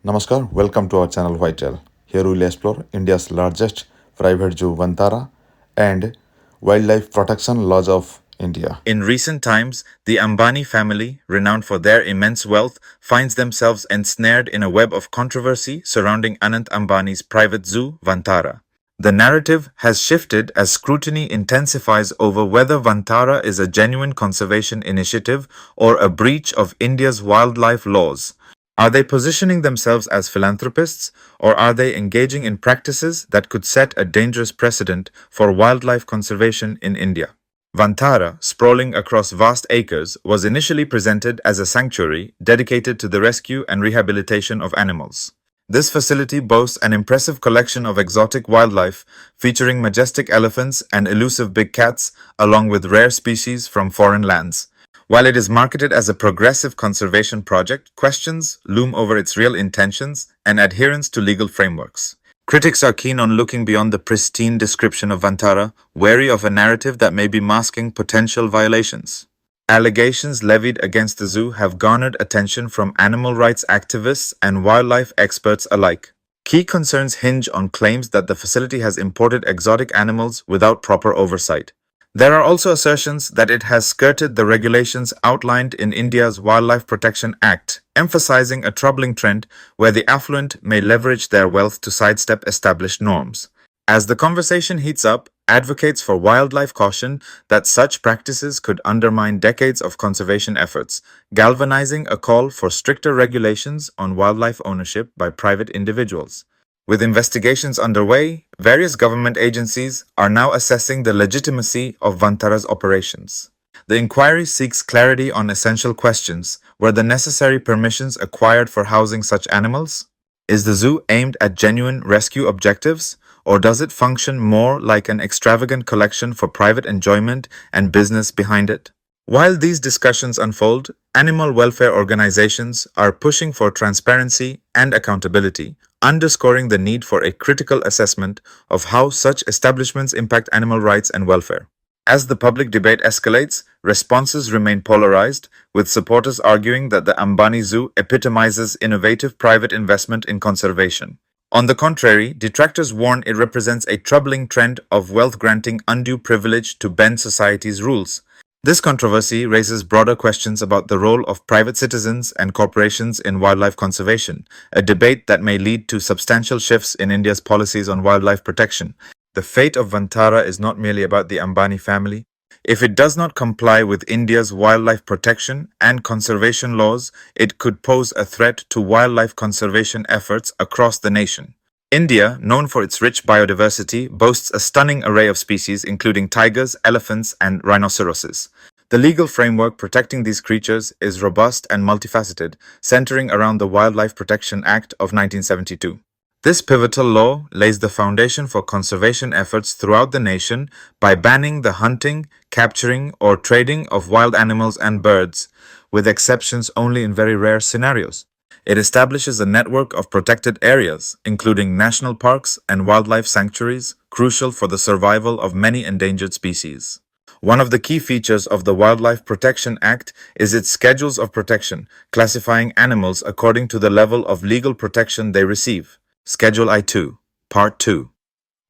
Namaskar, welcome to our channel Vital. Here we will explore India's largest private zoo Vantara and wildlife protection laws of India. In recent times, the Ambani family, renowned for their immense wealth, finds themselves ensnared in a web of controversy surrounding Anant Ambani's private zoo, Vantara. The narrative has shifted as scrutiny intensifies over whether Vantara is a genuine conservation initiative or a breach of India's wildlife laws. Are they positioning themselves as philanthropists, or are they engaging in practices that could set a dangerous precedent for wildlife conservation in India? Vantara, sprawling across vast acres, was initially presented as a sanctuary dedicated to the rescue and rehabilitation of animals. This facility boasts an impressive collection of exotic wildlife, featuring majestic elephants and elusive big cats, along with rare species from foreign lands. While it is marketed as a progressive conservation project, questions loom over its real intentions and adherence to legal frameworks. Critics are keen on looking beyond the pristine description of Vantara, wary of a narrative that may be masking potential violations. Allegations levied against the zoo have garnered attention from animal rights activists and wildlife experts alike. Key concerns hinge on claims that the facility has imported exotic animals without proper oversight. There are also assertions that it has skirted the regulations outlined in India's Wildlife Protection Act, emphasizing a troubling trend where the affluent may leverage their wealth to sidestep established norms. As the conversation heats up, advocates for wildlife caution that such practices could undermine decades of conservation efforts, galvanizing a call for stricter regulations on wildlife ownership by private individuals. With investigations underway, various government agencies are now assessing the legitimacy of Vantara's operations. The inquiry seeks clarity on essential questions. Were the necessary permissions acquired for housing such animals? Is the zoo aimed at genuine rescue objectives, or does it function more like an extravagant collection for private enjoyment and business behind it? While these discussions unfold, animal welfare organizations are pushing for transparency and accountability, underscoring the need for a critical assessment of how such establishments impact animal rights and welfare. As the public debate escalates, responses remain polarized, with supporters arguing that the Ambani Zoo epitomizes innovative private investment in conservation. On the contrary, detractors warn it represents a troubling trend of wealth granting undue privilege to bend society's rules. This controversy raises broader questions about the role of private citizens and corporations in wildlife conservation, a debate that may lead to substantial shifts in India's policies on wildlife protection. The fate of Vantara is not merely about the Ambani family. If it does not comply with India's wildlife protection and conservation laws, it could pose a threat to wildlife conservation efforts across the nation. India, known for its rich biodiversity, boasts a stunning array of species including tigers, elephants, and rhinoceroses. The legal framework protecting these creatures is robust and multifaceted, centering around the Wildlife Protection Act of 1972. This pivotal law lays the foundation for conservation efforts throughout the nation by banning the hunting, capturing, or trading of wild animals and birds, with exceptions only in very rare scenarios. It establishes a network of protected areas, including national parks and wildlife sanctuaries, crucial for the survival of many endangered species. One of the key features of the Wildlife Protection Act is its schedules of protection, classifying animals according to the level of legal protection they receive. Schedule I-2, Part 2.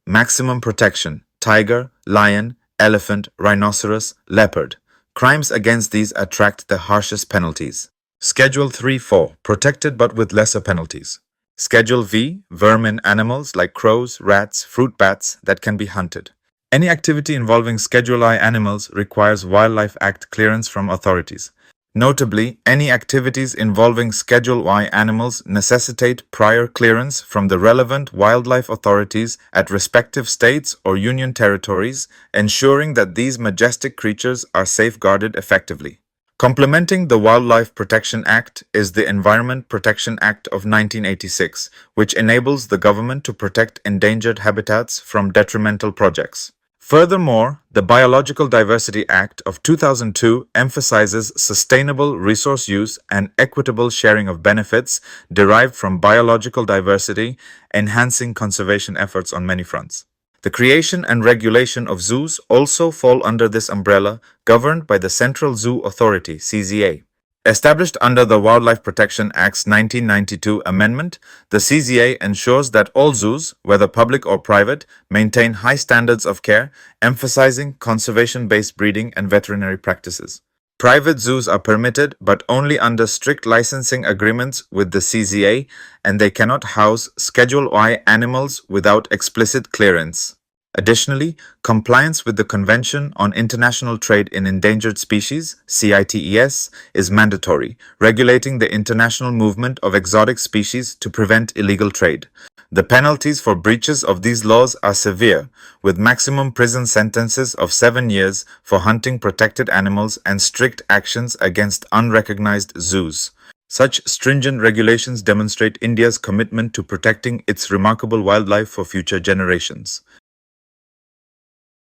Maximum protection: tiger, lion, elephant, rhinoceros, leopard. Crimes against these attract the harshest penalties. Schedule 3-4, protected but with lesser penalties. Schedule V, vermin animals like crows, rats, fruit bats that can be hunted. Any activity involving Schedule I animals requires Wildlife Act clearance from authorities. Notably, any activities involving Schedule I animals necessitate prior clearance from the relevant wildlife authorities at respective states or union territories, ensuring that these majestic creatures are safeguarded effectively. Complementing the Wildlife Protection Act is the Environment Protection Act of 1986, which enables the government to protect endangered habitats from detrimental projects. Furthermore, the Biological Diversity Act of 2002 emphasizes sustainable resource use and equitable sharing of benefits derived from biological diversity, enhancing conservation efforts on many fronts. The creation and regulation of zoos also fall under this umbrella, governed by the Central Zoo Authority (CZA). Established under the Wildlife Protection Act's 1992 amendment, the CZA ensures that all zoos, whether public or private, maintain high standards of care, emphasizing conservation-based breeding and veterinary practices. Private zoos are permitted, but only under strict licensing agreements with the CZA, and they cannot house Schedule Y animals without explicit clearance. Additionally, compliance with the Convention on International Trade in Endangered Species (CITES) is mandatory, regulating the international movement of exotic species to prevent illegal trade. The penalties for breaches of these laws are severe, with maximum prison sentences of 7 years for hunting protected animals and strict actions against unrecognized zoos. Such stringent regulations demonstrate India's commitment to protecting its remarkable wildlife for future generations.